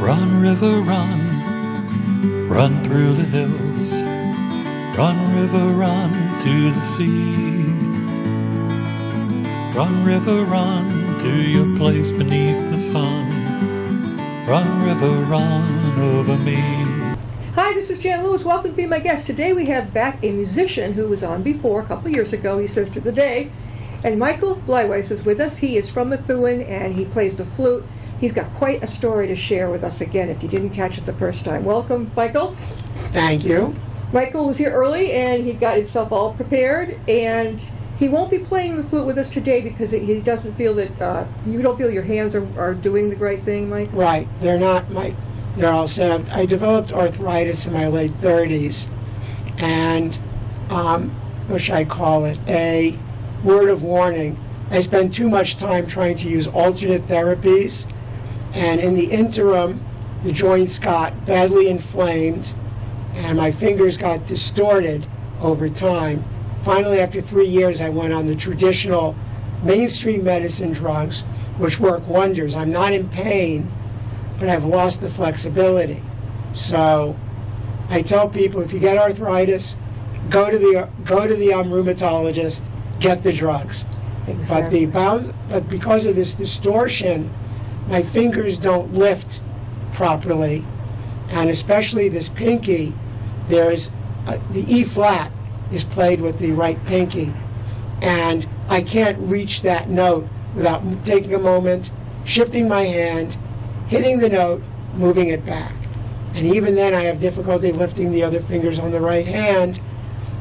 Run, river, run, run through the hills. Run, river, run to the sea. Run, river, run to your place beneath the sun. Run, river, run over me. Hi, this is Jan Lewis. Welcome to be my guest. Today we have back a musician who was on before, a couple of years ago, he says to the day. And Michael Bleiweiss is with us. He is from Methuen and he plays the flute. He's got quite a story to share with us again if you didn't catch it the first time. Welcome, Michael. Thank you. Michael was here early and he got himself all prepared, and he won't be playing the flute with us today because he doesn't feel that, you don't feel your hands are doing the right thing, Mike? Right. They're not they're all set. I developed arthritis in my late 30s, and what should I call it? A word of warning. I spent too much time trying to use alternate therapies, and in the interim, the joints got badly inflamed, and my fingers got distorted over time. Finally, after 3 years, I went on the traditional mainstream medicine drugs, which work wonders. I'm not in pain, but I've lost the flexibility. So I tell people, if you get arthritis, go to the rheumatologist, get the drugs. Exactly. But because of this distortion, my fingers don't lift properly, and especially this pinky, there's the E flat is played with the right pinky, and I can't reach that note without taking a moment, shifting my hand, hitting the note, moving it back. And even then I have difficulty lifting the other fingers on the right hand,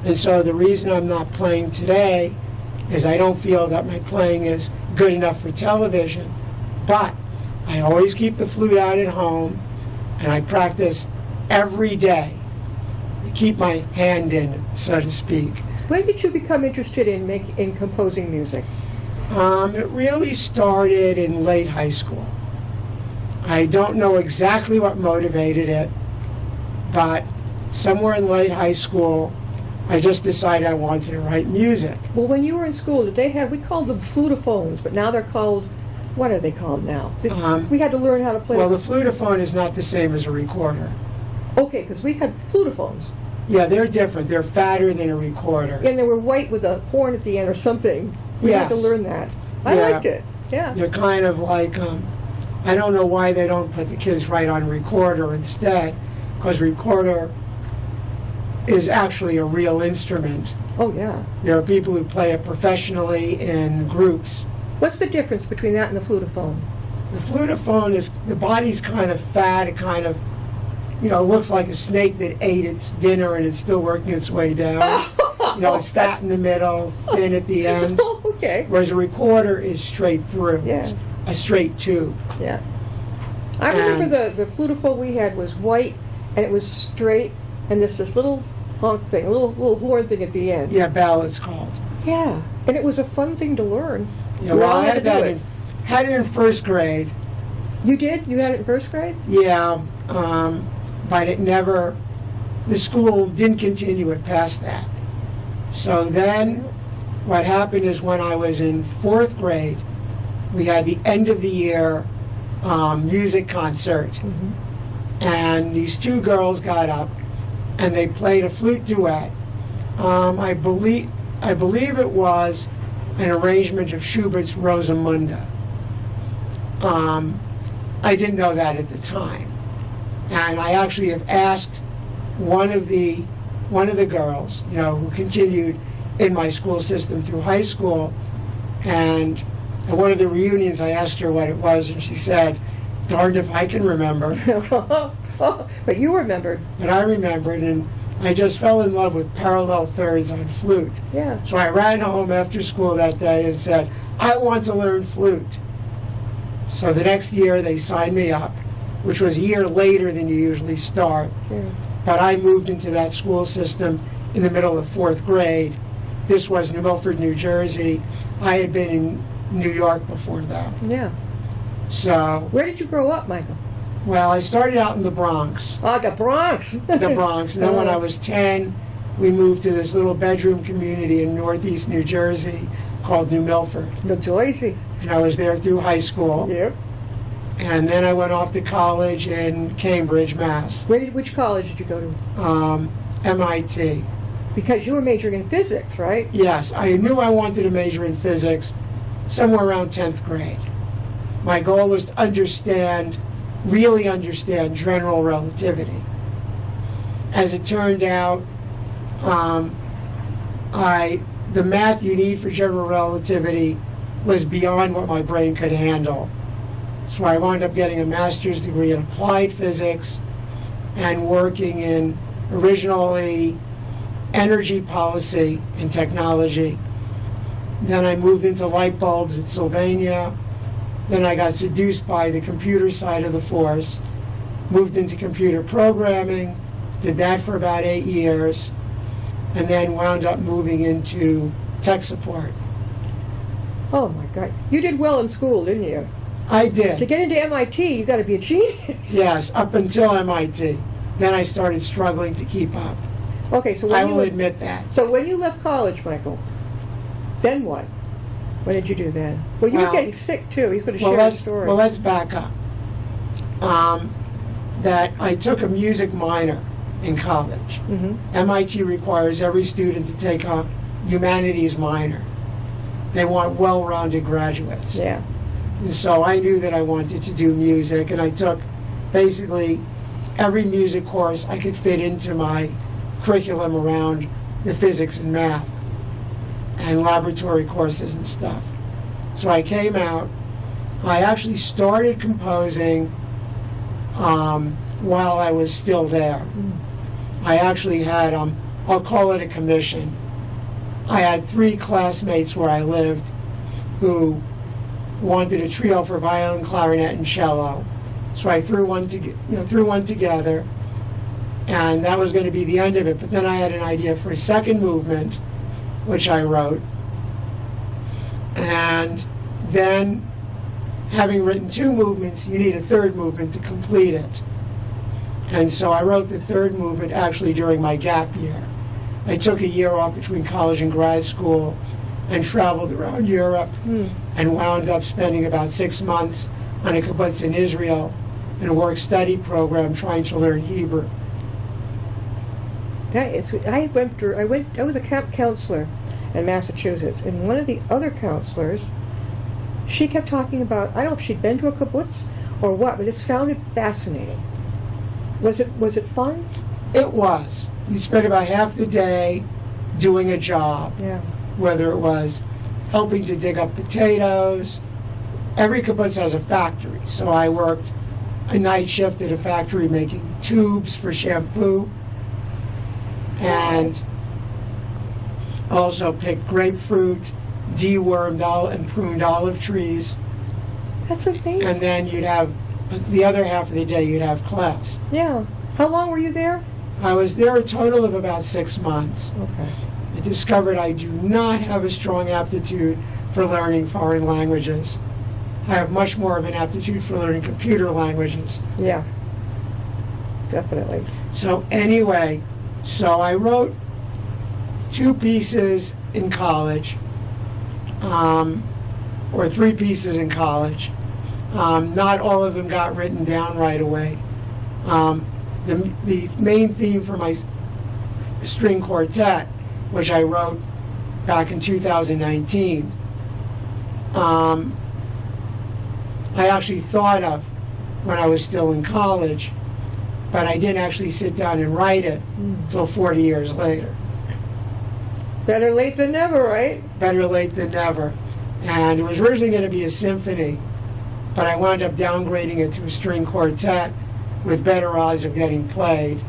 and so the reason I'm not playing today is I don't feel that my playing is good enough for television. But I always keep the flute out at home, and I practice every day to keep my hand in, so to speak. When did you become interested in composing music? It really started in late high school. I don't know exactly what motivated it, but somewhere in late high school, I just decided I wanted to write music. Well, when you were in school, did they have, we called them flutophones, but now they're called, what are they called now? We had to learn how to play. Well, the flutophone is not the same as a recorder. Okay, because we had flutophones. Yeah, they're different. They're fatter than a recorder. And they were white with a horn at the end or something. We had to learn that. I liked it. Yeah. They're kind of like, I don't know why they don't put the kids right on recorder instead, because recorder is actually a real instrument. Oh, yeah. There are people who play it professionally in groups. What's the difference between that and the flutophone? The flutophone is, the body's kind of fat. It kind of, looks like a snake that ate its dinner and it's still working its way down. It's fat in the middle, thin at the end. Okay. Whereas a recorder is straight through. Yeah. It's a straight tube. Yeah. I remember the flutophone we had was white, and it was straight, and there's this little honk thing, a little horn thing at the end. Yeah, bell it's called. Yeah, and it was a fun thing to learn. Yeah, well, I had it in first grade. You did? You had it in first grade? Yeah, but the school didn't continue it past that. So then what happened is when I was in fourth grade, we had the end of the year music concert. Mm-hmm. And these two girls got up and they played a flute duet. I believe it was an arrangement of Schubert's Rosamunde. I didn't know that at the time, and I actually have asked one of the girls, who continued in my school system through high school, and at one of the reunions I asked her what it was, and she said, "Darned if I can remember." But you remembered. But I remembered, and I just fell in love with parallel thirds on flute. Yeah. So I ran home after school that day and said, I want to learn flute. So the next year they signed me up, which was a year later than you usually start. Sure. But I moved into that school system in the middle of fourth grade. This was New Milford, New Jersey. I had been in New York before that. Yeah. So. Where did you grow up, Michael? Well, I started out in the Bronx. Oh, the Bronx. The Bronx. And then when I was 10, we moved to this little bedroom community in northeast New Jersey called New Milford. New Jersey. And I was there through high school. Yep. And then I went off to college in Cambridge, Mass. Which college did you go to? MIT. Because you were majoring in physics, right? Yes, I knew I wanted to major in physics somewhere around 10th grade. My goal was to really understand general relativity. As it turned out, the math you need for general relativity was beyond what my brain could handle. So I wound up getting a master's degree in applied physics and working in originally energy policy and technology. Then I moved into light bulbs at Sylvania. Then I got seduced by the computer side of the force, moved into computer programming, did that for about 8 years, and then wound up moving into tech support. Oh my God. You did well in school, didn't you? I did. To get into MIT, you got to be a genius. Yes, up until MIT. Then I started struggling to keep up. Okay, so I will admit that. So when you left college, Michael, then what? What did you do then? Well, you were getting sick too. He's going to share his story. Well, let's back up. That I took a music minor in college. Mm-hmm. MIT requires every student to take a humanities minor. They want well-rounded graduates. Yeah. And so I knew that I wanted to do music, and I took basically every music course I could fit into my curriculum around the physics and math and laboratory courses and stuff. So I came out. I actually started composing while I was still there. I actually had, I'll call it a commission. I had 3 classmates where I lived who wanted a trio for violin, clarinet, and cello. So I threw one together, and that was going to be the end of it. But then I had an idea for a second movement, which I wrote. And then, having written 2 movements, you need a third movement to complete it. And so I wrote the third movement actually during my gap year. I took a year off between college and grad school and traveled around Europe and wound up spending about 6 months on a kibbutz in Israel in a work-study program trying to learn Hebrew. I was a camp counselor in Massachusetts, and one of the other counselors, she kept talking about, I don't know if she'd been to a kibbutz or what, but it sounded fascinating. Was it fun? It was. You spent about half the day doing a job. Yeah. Whether it was helping to dig up potatoes. Every kibbutz has a factory, so I worked a night shift at a factory making tubes for shampoo, and also picked grapefruit, dewormed and pruned olive trees. That's amazing. And then you'd have, the other half of the day, you'd have class. Yeah. How long were you there? I was there a total of about 6 months. Okay. I discovered I do not have a strong aptitude for learning foreign languages. I have much more of an aptitude for learning computer languages. Yeah. Definitely. So anyway, I wrote 2 pieces in college, or 3 pieces in college. Not all of them got written down right away. The main theme for my string quartet, which I wrote back in 2019, I actually thought of when I was still in college, but I didn't actually sit down and write it until 40 years later. Better late than never, right? Better late than never. And it was originally going to be a symphony, but I wound up downgrading it to a string quartet with better odds of getting played.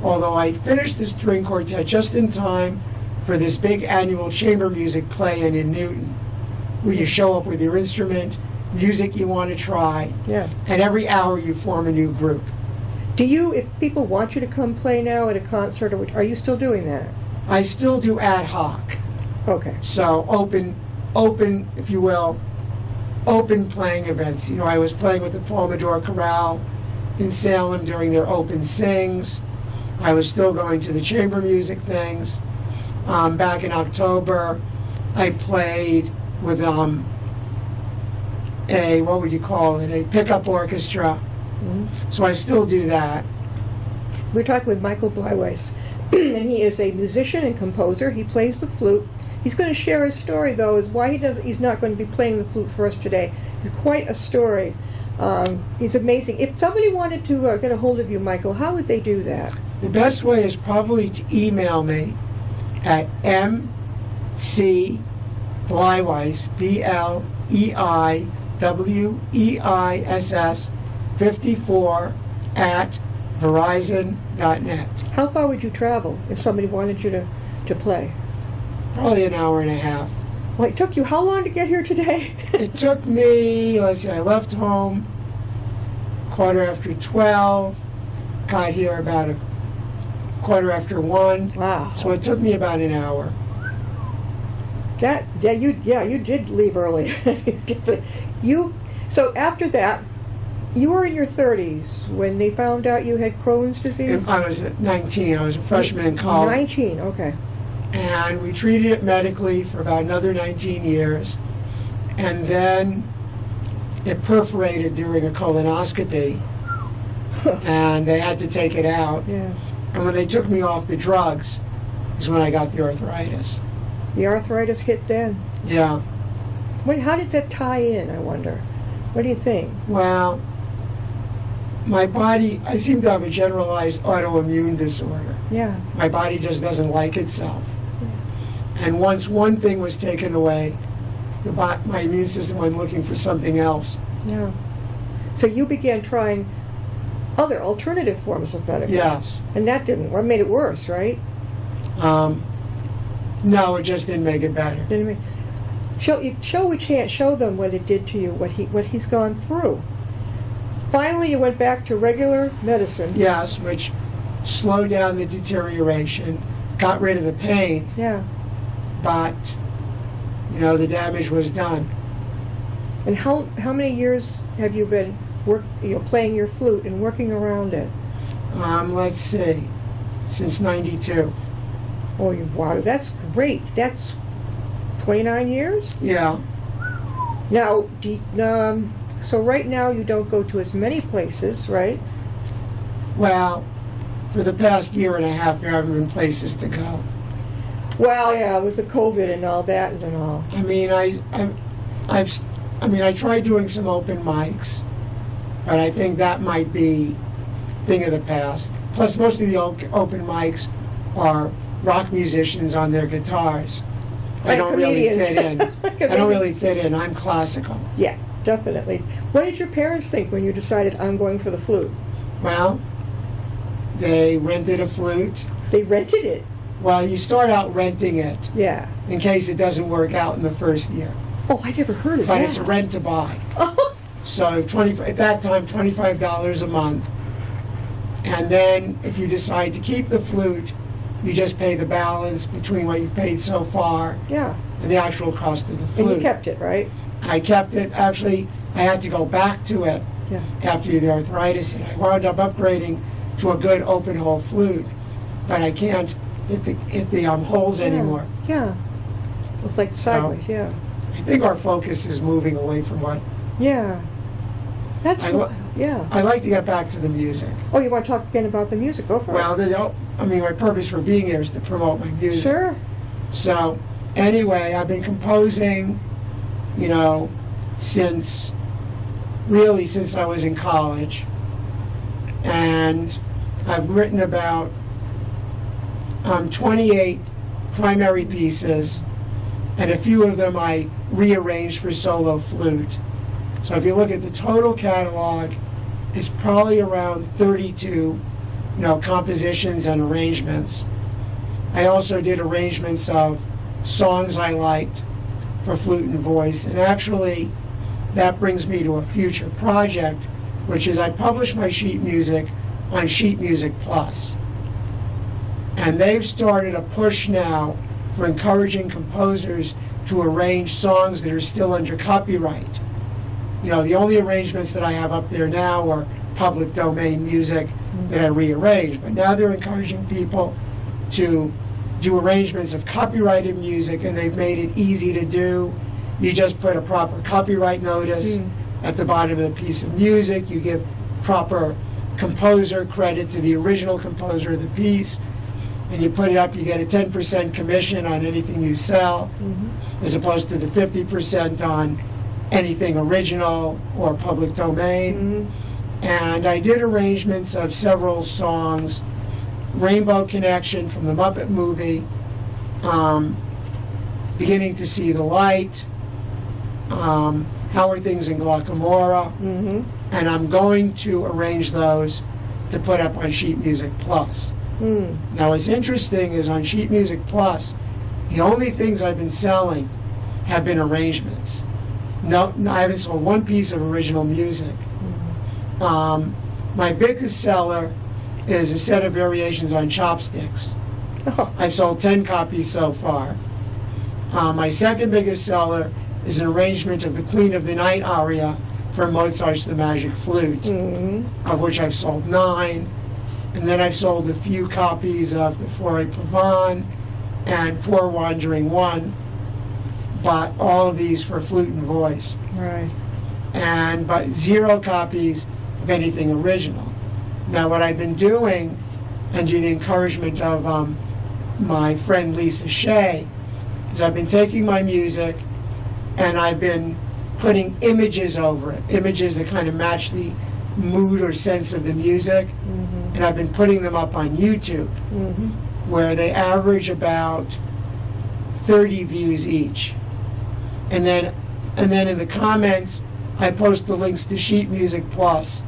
Although I finished the string quartet just in time for this big annual chamber music play-in in Newton, where you show up with your instrument, music you want to try, and every hour you form a new group. Do you, if people want you to come play now at a concert, are you still doing that? I still do ad hoc. Okay. So open, if you will, open playing events. You know, I was playing with the Pomodoro Chorale in Salem during their open sings. I was still going to the chamber music things. Back in October, I played with what would you call it, a pickup orchestra. So I still do that. We're talking with Michael Bleiweiss, and he is a musician and composer. He plays the flute. He's going to share his story, though, is why he's not going to be playing the flute for us today. It's quite a story. He's amazing. If somebody wanted to get a hold of you, Michael, how would they do that? The best way is probably to email me at mcbleiweiss, BLEIWEISS 54 at verizon.net. How far would you travel if somebody wanted you to play? Probably an hour and a half. Well, it took you how long to get here today? It took me, let's see, I left home 12:15, got here about 1:15. Wow. So it took me about an hour. You did leave early. So after that, you were in your 30s when they found out you had Crohn's disease? I was at 19. I was a freshman in college. 19, okay. And we treated it medically for about another 19 years. And then it perforated during a colonoscopy. And they had to take it out. Yeah. And when they took me off the drugs is when I got the arthritis. The arthritis hit then? Yeah. How did that tie in, I wonder? What do you think? Well, my body, I seem to have a generalized autoimmune disorder. Yeah. My body just doesn't like itself. And once one thing was taken away, my immune system went looking for something else. Yeah. So you began trying other alternative forms of medicine. Yes. And that didn't work. Made it worse, right? No, it just didn't make it better. Didn't it? Show them what it did to you, what he's gone through. Finally, you went back to regular medicine. Yes, which slowed down the deterioration, got rid of the pain. Yeah. But, the damage was done. And how many years have you been playing your flute and working around it? Let's see, since '92. Oh, wow, that's great. That's 29 years? Yeah. Now, so right now you don't go to as many places, right? Well, for the past year and a half, there haven't been places to go. Well, yeah, with the COVID and all that and all. I mean, I tried doing some open mics, but I think that might be a thing of the past. Plus, most of the open mics are rock musicians on their guitars. I don't really fit in. I don't really fit in. I'm classical. Yeah, definitely. What did your parents think when you decided I'm going for the flute? Well, they rented a flute. They rented it? Well, you start out renting it. Yeah. In case it doesn't work out in the first year. Oh, I never heard of that. But it's a rent to buy. So at that time, $25 a month. And then if you decide to keep the flute, you just pay the balance between what you've paid so far Yeah. and the actual cost of the flute. And you kept it, right? I kept it. Actually, I had to go back to it Yeah. after the arthritis hit. I wound up upgrading to a good open hole flute, but I can't hit the holes anymore. Yeah. It's like sideways, yeah. I think our focus is moving away from what. Yeah. That's yeah. I like to get back to the music. Oh, you want to talk again about the music? Go for it. Well, my purpose for being here is to promote my music. Sure. So, anyway, I've been composing, since I was in college. And I've written about 28 primary pieces, and a few of them I rearranged for solo flute. So if you look at the total catalog, it's probably around 32, compositions and arrangements. I also did arrangements of songs I liked for flute and voice, and actually that brings me to a future project, which is I publish my sheet music on Sheet Music Plus. And they've started a push now for encouraging composers to arrange songs that are still under copyright. The only arrangements that I have up there now are public domain music that I rearrange, but now they're encouraging people to do arrangements of copyrighted music, and they've made it easy to do. You just put a proper copyright notice at the bottom of the piece of music. You give proper composer credit to the original composer of the piece, and you put it up, you get a 10% commission on anything you sell, as opposed to the 50% on anything original or public domain. And I did arrangements of several songs: Rainbow Connection from the Muppet movie, Beginning to See the Light, How Are Things in Guacamora, and I'm going to arrange those to put up on Sheet Music Plus. Now what's interesting is on Sheet Music Plus, the only things I've been selling have been arrangements. No, I haven't sold one piece of original music. My biggest seller is a set of variations on Chopsticks. I've sold 10 copies so far. My second biggest seller is an arrangement of the Queen of the Night aria from Mozart's The Magic Flute, of which I've sold 9. And then I've sold a few copies of the Forêt Pavane and Poor Wandering One, but all of these for flute and voice. Right. But 0 copies of anything original. Now what I've been doing, under the encouragement of my friend Lisa Shea, is I've been taking my music and I've been putting images over it, images that kind of match the mood or sense of the music, and I've been putting them up on YouTube, where they average about 30 views each. And then in the comments, I post the links to Sheet Music Plus,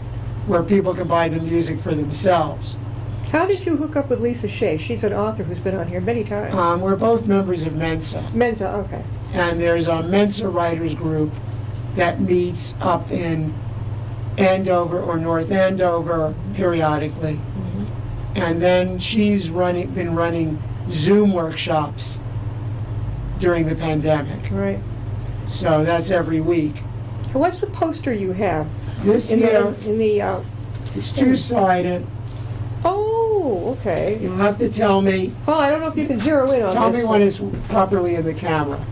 where people can buy the music for themselves. How did you hook up with Lisa Shea? She's an author who's been on here many times. We're both members of Mensa. Mensa, okay. And there's a Mensa writers group that meets up in Andover or North Andover periodically. And then she's been running Zoom workshops during the pandemic. Right. So that's every week. What's the poster you have? This here, it's two-sided. Oh, okay. You'll have to tell me. Well, I don't know if you can zero in on Tell this me when it's properly in the camera.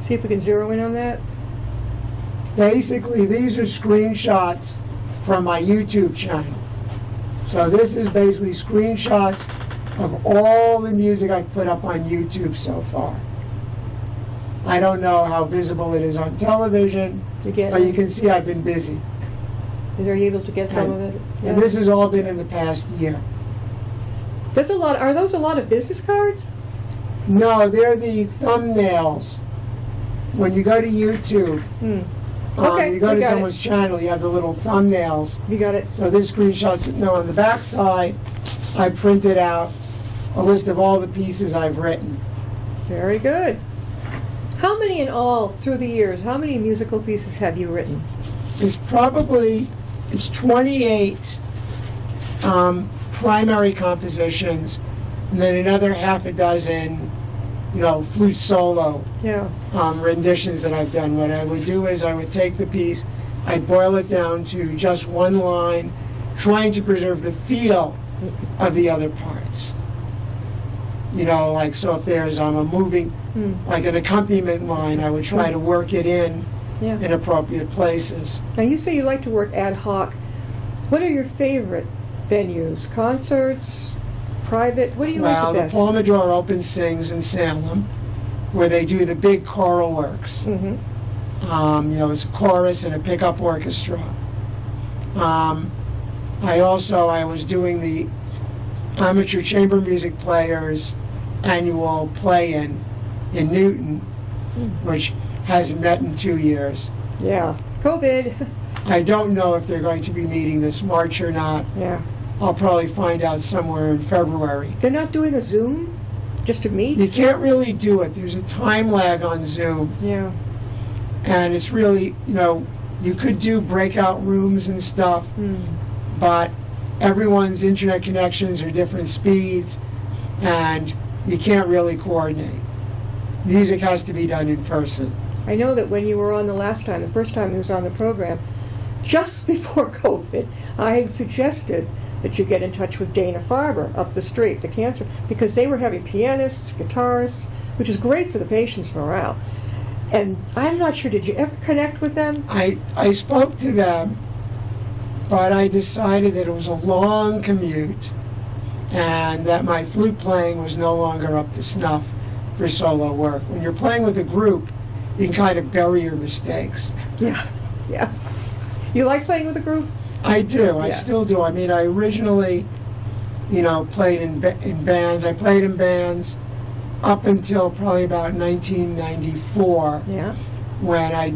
See if we can zero in on that. Basically, these are screenshots from my YouTube channel. So this is basically screenshots of all the music I've put up on YouTube so far. I don't know how visible it is on television, but you can see I've been busy. Are you able to get some of it? Yeah. And this has all been in the past year. That's a lot. Are those a lot of business cards? No, they're the thumbnails. When you go to YouTube, you go to someone's channel, you have the little thumbnails. You got it. So this screenshots. No, on the back side, I printed out a list of all the pieces I've written. Very good. How many in all, through the years, how many musical pieces have you written? It's 28 primary compositions, and then another half a dozen, flute solo renditions that I've done. What I would do is I would take the piece, I'd boil it down to just one line, trying to preserve the feel of the other parts. So if there's a moving, like an accompaniment line, I would try to work it in appropriate places. Now you say you like to work ad hoc. What are your favorite venues? Concerts? Private? What do you like the best? Well, the Palmador Open Sings in Salem, where they do the big choral works. It's a chorus and a pickup orchestra. I was doing the Amateur Chamber Music Players annual play-in Newton, which hasn't met in 2 years. Yeah. COVID. I don't know if they're going to be meeting this March or not. Yeah. I'll probably find out somewhere in February. They're not doing a Zoom just to meet? You can't really do it. There's a time lag on Zoom. Yeah. And it's really, you could do breakout rooms and stuff, but everyone's internet connections are different speeds, and you can't really coordinate. Music has to be done in person. I know that when you were on the first time you was on the program, just before COVID, I had suggested that you get in touch with Dana Farber up the street, the cancer, because they were having pianists, guitarists, which is great for the patient's morale. And I'm not sure, did you ever connect with them? I spoke to them, but I decided that it was a long commute and that my flute playing was no longer up to snuff for solo work. When you're playing with a group, you can kind of bury your mistakes. Yeah, yeah. You like playing with a group? I do. I Yeah. still do. I mean, I originally, played in bands. I played in bands up until probably about 1994, Yeah, when I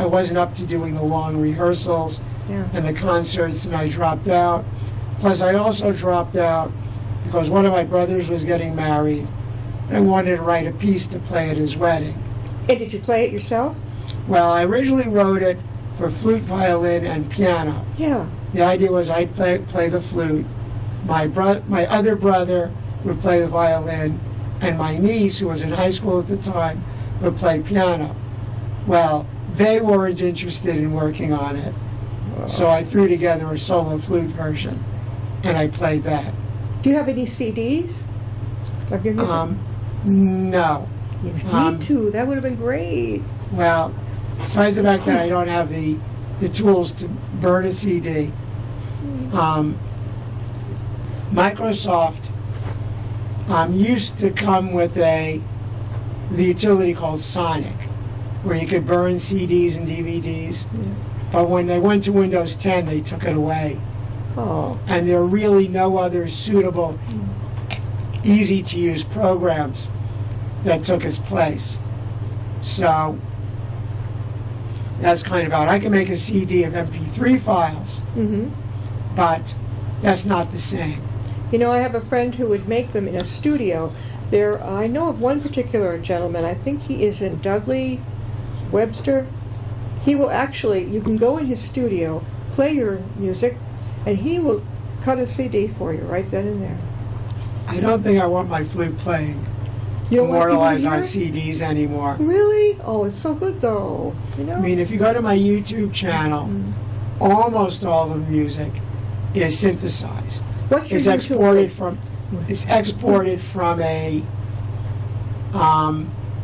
wasn't up to doing the long rehearsals yeah. and the concerts, and I dropped out. Plus, I also dropped out because one of my brothers was getting married, and I wanted to write a piece to play at his wedding. And did you play it yourself? Well, I originally wrote it for flute, violin, and piano. Yeah. The idea was I'd play the flute, my other brother would play the violin, and my niece, who was in high school at the time, would play piano. Well, they weren't interested in working on it, so I threw together a solo flute version, and I played that. Do you have any CDs? Of your music? No. You need to. That would have been great. Well, besides the fact that I don't have the tools to burn a CD, Microsoft used to come with the utility called Sonic, where you could burn CDs and DVDs. Yeah. But when they went to Windows 10, they took it away. Oh. And there are really no other suitable, easy-to-use programs that took its place. So that's kind of out. I can make a CD of MP3 files, Mm-hmm. but that's not the same. You know, I have a friend who would make them in a studio. I know of one particular gentleman, I think he is in Dudley, Webster. He will actually, you can go in his studio, play your music, and he will cut a CD for you right then and there. I don't think I want my flute playing You don't want people to immortalized hear on it? CDs anymore. Really? Oh, it's so good though. You know? I mean, if you go to my YouTube channel, almost all the music is synthesized. What's your It's YouTube exported from a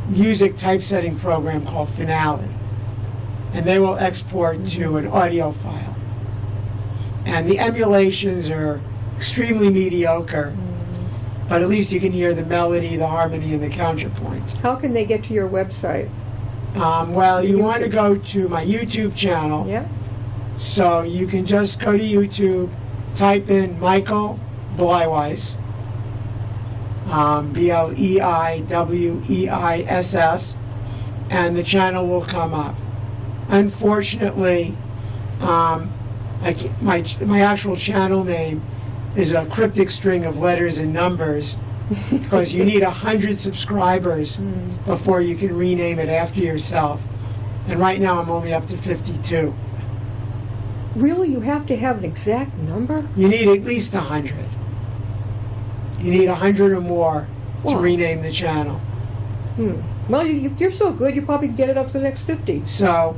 music typesetting program called Finale, and they will export to an audio file. And the emulations are extremely mediocre, but at least you can hear the melody, the harmony, and the counterpoint. How can they get to your website? Well, you want to YouTube. go to my YouTube channel. Yeah? So you can just go to YouTube, type in Michael Bleiweiss, Bleiweiss, and the channel will come up. Unfortunately, my actual channel name is a cryptic string of letters and numbers because you need 100 subscribers before you can rename it after yourself. And right now I'm only up to 52. Really? You have to have an exact number? You need at least 100. You need 100 or more to Wow. rename the channel. Well, you're so good, you probably can get it up to the next 50. So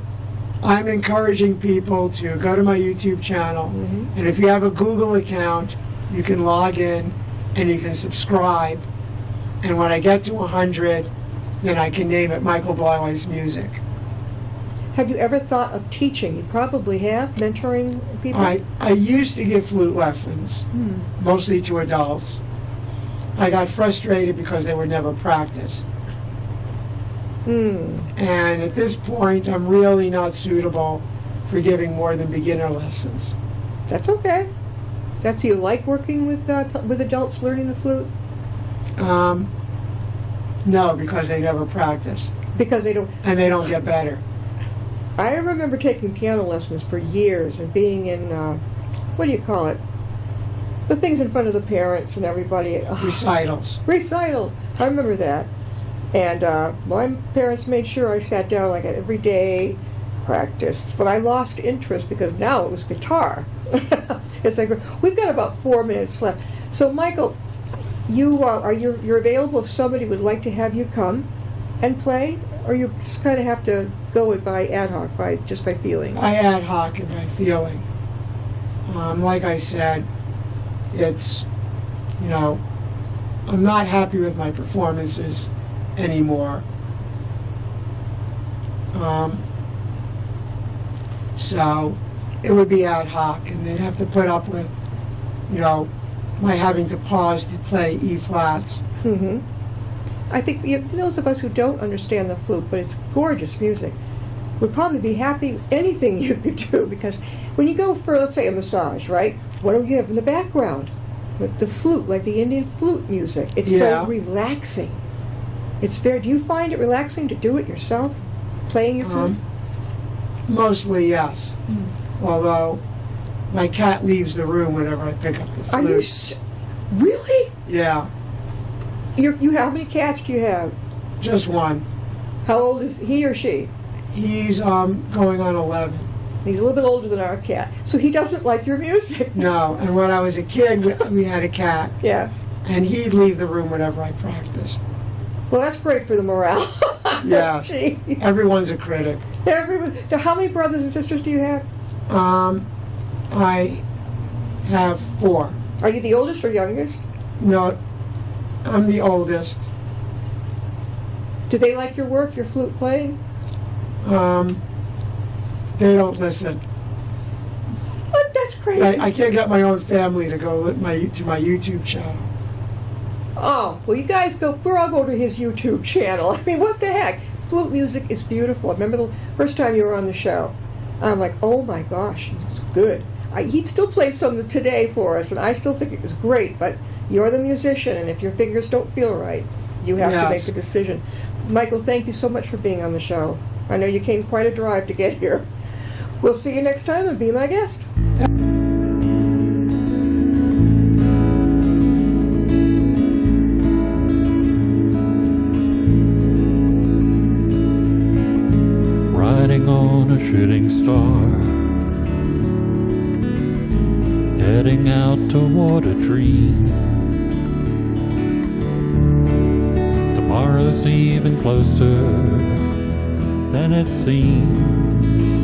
I'm encouraging people to go to my YouTube channel, and if you have a Google account, you can log in and you can subscribe. And when I get to 100, then I can name it Michael Bleiweiss Music. Have you ever thought of teaching? You probably have, mentoring people? I used to give flute lessons, mostly to adults. I got frustrated because they were never practiced. And at this point, I'm really not suitable for giving more than beginner lessons. That's okay. You like working with adults learning the flute? No, because they never practice, Because they don't... and they don't get better. I remember taking piano lessons for years and being in, what do you call it? The things in front of the parents and everybody. Recitals. Recital. I remember that. And my parents made sure I sat down like every day, practiced. But I lost interest because now it was guitar. It's like, we've got about 4 minutes left. So, Michael, you're available if somebody would like to have you come and play? Or you just kind of have to go it by ad hoc, just by feeling? By ad hoc and by feeling. Like I said, it's, I'm not happy with my performances anymore. So it would be ad hoc, and they'd have to put up with, my having to pause to play E flats. Mm-hmm. I think those of us who don't understand the flute, but it's gorgeous music, would probably be happy with anything you could do, because when you go for, let's say, a massage, right? What do you have in the background? With the flute, like the Indian flute music. It's so relaxing. It's fair. Do you find it relaxing to do it yourself, playing your flute? Mostly, yes. Although my cat leaves the room whenever I pick up the flute. Are you really? Yeah. You how many cats do you have? Just one. How old is he or she? He's going on 11. He's a little bit older than our cat, so he doesn't like your music. No, and when I was a kid, we had a cat. Yeah. And he'd leave the room whenever I practiced. Well, that's great for the morale. Yeah. Jeez. Everyone's a critic. Everyone. So how many brothers and sisters do you have? I have 4. Are you the oldest or youngest? No, I'm the oldest. Do they like your work, your flute playing? They don't listen. What? That's crazy. I can't get my own family to go to my YouTube channel. Oh, well, you guys go. We're all going to his YouTube channel. I mean, what the heck? Flute music is beautiful. I remember the first time you were on the show. I'm like, oh my gosh, it's good. He still played some today for us, and I still think it was great. But you're the musician, and if your fingers don't feel right, you have to make a decision. Michael, thank you so much for being on the show. I know you came quite a drive to get here. We'll see you next time, and be my guest. Riding on a shooting star, heading out toward a dream. Tomorrow's even closer than it seems.